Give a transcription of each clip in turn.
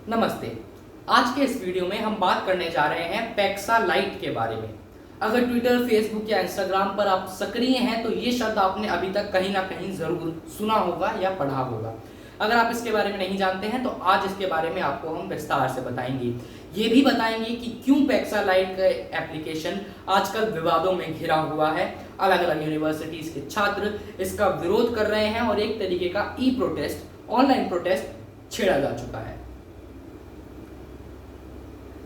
नमस्ते। आज के इस वीडियो में हम बात करने जा रहे हैं पैक्सा लाइट के बारे में। अगर ट्विटर, फेसबुक या इंस्टाग्राम पर आप सक्रिय हैं तो ये शब्द आपने अभी तक कहीं ना कहीं जरूर सुना होगा या पढ़ा होगा। अगर आप इसके बारे में नहीं जानते हैं तो आज इसके बारे में आपको हम विस्तार से बताएंगे। ये भी बताएंगे कि क्यों पैक्सा लाइट का एप्लीकेशन आजकल विवादों में घिरा हुआ है। अलग अलग यूनिवर्सिटीज के छात्र इसका विरोध कर रहे हैं और एक तरीके का ई प्रोटेस्ट, ऑनलाइन प्रोटेस्ट छेड़ा जा चुका है।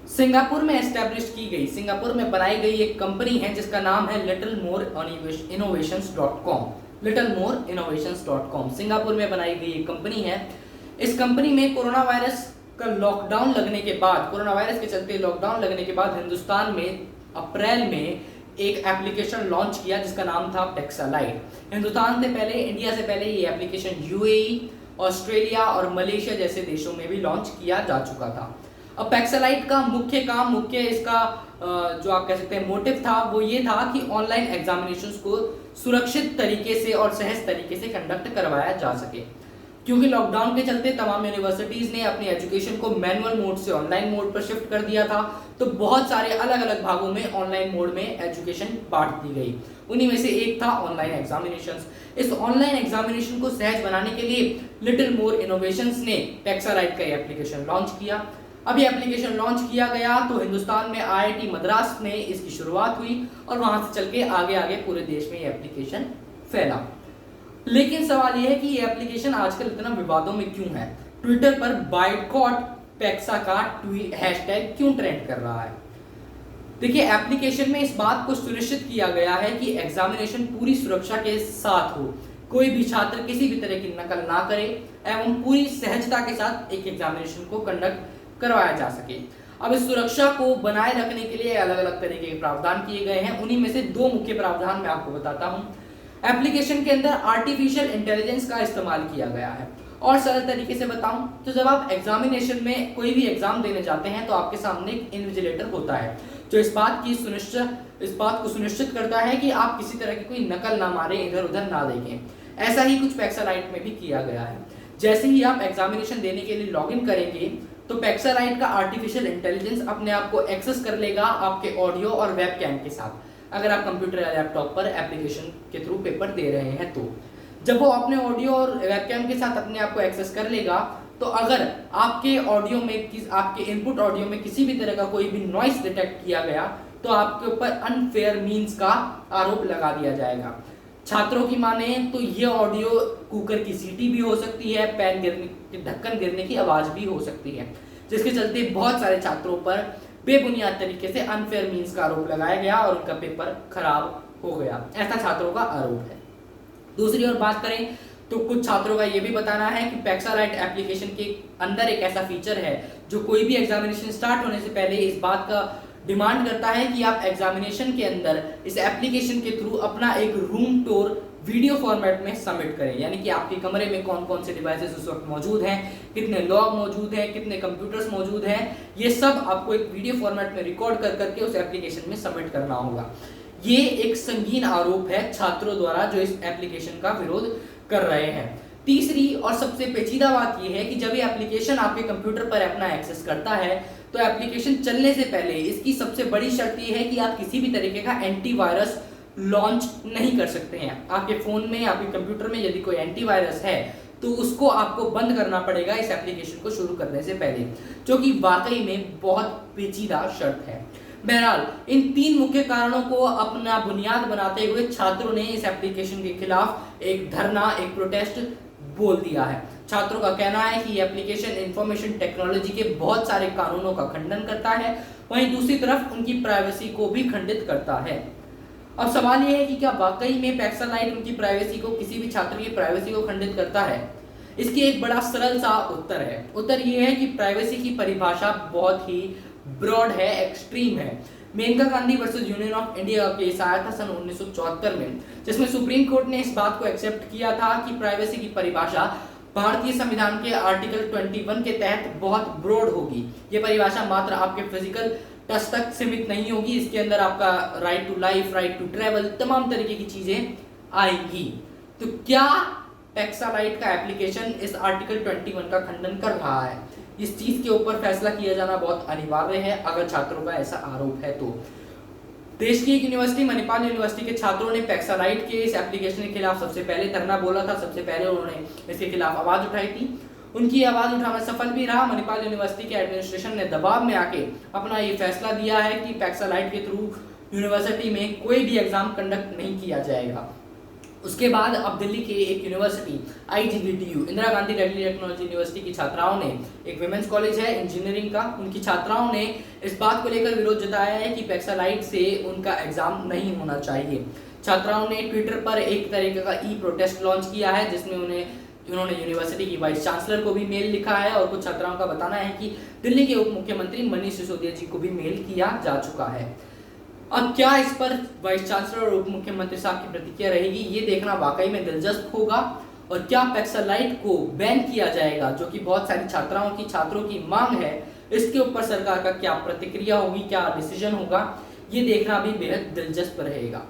सिंगापुर में एस्टैब्लिश की गई, सिंगापुर में बनाई गई एक कंपनी है जिसका नाम है littlemoreinnovations.com। littlemoreinnovations.com सिंगापुर में बनाई गई एक कंपनी है। इस कंपनी में कोरोना वायरस के चलते लॉकडाउन लगने के बाद हिंदुस्तान में अप्रैल में एक एप्लीकेशन लॉन्च किया जिसका नाम था पैक्सा लाइट। हिंदुस्तान से पहले, इंडिया से पहले ये एप्लीकेशन यूएई, ऑस्ट्रेलिया और मलेशिया जैसे देशों में भी लॉन्च किया जा चुका था। अब पैक्सा लाइट का मुख्य इसका जो आप कह सकते हैं मोटिव था वो ये था कि ऑनलाइन एग्जामिनेशंस को सुरक्षित तरीके से और सहज तरीके से कंडक्ट करवाया जा सके, क्योंकि लॉकडाउन के चलते तमाम यूनिवर्सिटीज ने अपनी एजुकेशन को मैनुअल मोड से ऑनलाइन मोड पर शिफ्ट कर दिया था। तो बहुत सारे अलग अलग भागों में ऑनलाइन मोड में एजुकेशन बांट दी गई। उन्हीं में से एक था ऑनलाइन एग्जामिनेशंस। इस ऑनलाइन एग्जामिनेशन को सहज बनाने के लिए लिटिल मोर इनोवेशंस ने पैक्सा लाइट का एप्लीकेशन लॉन्च किया। अब ये एप्लीकेशन लॉन्च किया गया तो हिंदुस्तान में आईआईटी मद्रास में इसकी शुरुआत हुई और वहां से चल के आगे आगे पूरे देश में ये एप्लीकेशन फैला। लेकिन सवाल ये है कि ये एप्लीकेशन आजकल इतना विवादों में क्यों है? ट्विटर पर बाइकॉट पैक्सा का हैशटैग क्यों ट्रेंड कर रहा है? देखिए, एप्लीकेशन में इस बात को सुनिश्चित किया गया है कि एग्जामिनेशन पूरी सुरक्षा के साथ हो, कोई भी छात्र किसी भी तरह की नकल ना करे एवं पूरी सहजता के साथ एक एग्जामिनेशन को कंडक्ट करवाया जा सके। अब इस सुरक्षा को बनाए रखने के लिए अलग अलग तरीके के प्रावधान किए गए हैं। उन्हीं में से दो मुख्य प्रावधान मैं आपको बताता हूं। एप्लीकेशन के अंदर आर्टिफिशियल इंटेलिजेंस का इस्तेमाल किया गया है। और सरल तरीके से बताऊं तो जब आप एग्जामिनेशन में कोई भी एग्जाम देने जाते हैं तो आपके सामने एक इन्विजिलेटर होता है जो इस बात को सुनिश्चित करता है कि आप किसी तरह की कोई नकल ना मारें, इधर उधर ना देखें। ऐसा ही कुछ पैक्सा लाइट में भी किया गया है। जैसे ही आप एग्जामिनेशन देने के लिए लॉग इन करेंगे तो पैक्सा लाइट का आर्टिफिशियल इंटेलिजेंस अपने आप को एक्सेस कर लेगा आपके ऑडियो और वेबकैम के साथ, अगर आप कंप्यूटर या लैपटॉप पर एप्लीकेशन के थ्रू पेपर दे रहे हैं तो। जब वो अपने ऑडियो और वेबकैम के साथ अपने आप को एक्सेस कर लेगा तो अगर आपके इनपुट ऑडियो में किसी भी तरह का कोई भी नॉइस डिटेक्ट किया गया तो आपके ऊपर अनफेयर मीन्स का आरोप लगा दिया जाएगा। छात्रों की माने तो ये ऑडियो कुकर की सीटी भी हो सकती है, पैन गिरने की, ढक्कन गिरने की आवाज भी हो सकती है, जिसके चलते बहुत सारे छात्रों पर बेबुनियाद तरीके से अनफेयर मीन्स का आरोप लगाया गया और उनका पेपर खराब हो गया। ऐसा छात्रों का आरोप है। दूसरी ओर बात करें तो कुछ छात्रों का यह भी बताना है कि पैक्सा लाइट एप्लीकेशन के अंदर एक ऐसा फीचर है जो कोई भी एग्जामिनेशन स्टार्ट होने से पहले इस बात का डिमांड करता है कि आप एग्जामिनेशन के अंदर इस एप्लीकेशन के थ्रू अपना एक रूम टूर वीडियो फॉर्मेट में सबमिट करें। यानी कि आपके कमरे में कौन कौन से डिवाइसेस उस वक्त मौजूद हैं, कितने लॉग मौजूद हैं, कितने कंप्यूटर्स मौजूद हैं, ये सब आपको एक वीडियो फॉर्मेट में रिकॉर्ड कर करके उस एप्लीकेशन में सबमिट करना होगा। ये एक संगीन आरोप है छात्रों द्वारा जो इस एप्लीकेशन का विरोध कर रहे हैं। तीसरी और सबसे पेचीदा बात यह है कि जब ये एप्लीकेशन आपके कंप्यूटर पर अपना एक्सेस करता है तो एप्लीकेशन चलने से पहले इसकी सबसे बड़ी शर्त यह है कि आप किसी भी तरीके का एंटीवायरस लॉन्च नहीं कर सकते हैं। आपके फोन में, आपके कंप्यूटर में यदि कोई एंटीवायरस है तो उसको आपको बंद करना पड़ेगा इस एप्लीकेशन को शुरू करने से पहले, जो कि वाकई में बहुत पेचीदा शर्त है। बहरहाल, इन तीन मुख्य कारणों को अपना बुनियाद बनाते हुए छात्रों ने इस एप्लीकेशन के खिलाफ एक धरना, एक प्रोटेस्ट बोल दिया है। छात्रों का कहना है कि एप्लीकेशन इंफॉर्मेशन टेक्नोलॉजी के बहुत सारे कानूनों का खंडन करता है, वहीं दूसरी तरफ उनकी प्राइवेसी को भी खंडित करता है। अब सवाल यह है कि क्या वाकई में पैक्सा लाइट उनकी प्राइवेसी को, किसी भी छात्र की प्राइवेसी को खंडित करता है? इसकी एक बड़ा सरल सा उत्तर है। उत्तर यह है कि प्राइवेसी की परिभाषा बहुत ही ब्रॉड है, एक्सट्रीम है। Maneka Gandhi versus Union of India का केस आया था सन 1974 में, जिसमें सुप्रीम कोर्ट ने इस बात को एक्सेप्ट किया था कि प्राइवेसी की परिभाषा भारतीय संविधान के आर्टिकल 21 के तहत बहुत ब्रॉड होगी। ये परिभाषा मात्र आपके फिजिकल टच तक सीमित नहीं होगी, इसके अंदर आपका right to life, right to travel, तमाम तरीके की चीजें आएंगी। तो क्या पैक्सा लाइट का एप्लीकेशन इस आर्टिकल 21 का खंडन कर रहा है? इस चीज के ऊपर फैसला किया जाना बहुत अनिवार्य है अगर छात्रों का ऐसा आरोप है तो। देश की एक यूनिवर्सिटी मणिपाल यूनिवर्सिटी के छात्रों ने पैक्सालाइट के इस एप्लीकेशन के खिलाफ सबसे पहले धरना बोला था, सबसे पहले उन्होंने इसके खिलाफ आवाज उठाई थी। उनकी आवाज उठाना सफल भी रहा। मणिपाल यूनिवर्सिटी के एडमिनिस्ट्रेशन ने दबाव में आके अपना ये फैसला दिया है कि पैक्सालाइट के थ्रू यूनिवर्सिटी में कोई भी एग्जाम कंडक्ट नहीं किया जाएगा। उसके बाद अब दिल्ली के एक university IGVTU Indira Gandhi Delhi technology university की छात्राओं ने, एक विमेंस कॉलेज है इंजीनियरिंग का, उनकी छात्राओं ने इस बात को लेकर विरोध जताया है कि पैक्सालाइट से उनका एग्जाम नहीं होना चाहिए। छात्राओं ने ट्विटर पर एक तरीके का प्रोटेस्ट लॉन्च किया है जिसमें उन्होंने यूनिवर्सिटी की वाइस चांसलर को भी मेल लिखा है और कुछ छात्राओं का बताना है कि दिल्ली के उप मुख्यमंत्री मनीष सिसोदिया जी को भी मेल किया जा चुका है। अब क्या इस पर वाइस चांसलर और उप मुख्यमंत्री साहब की प्रतिक्रिया रहेगी, ये देखना वाकई में दिलचस्प होगा। और क्या पैक्सालाइट को बैन किया जाएगा, जो कि बहुत सारी छात्रों की मांग है, इसके ऊपर सरकार का क्या प्रतिक्रिया होगी, क्या डिसीजन होगा, ये देखना भी बेहद दिलचस्प रहेगा।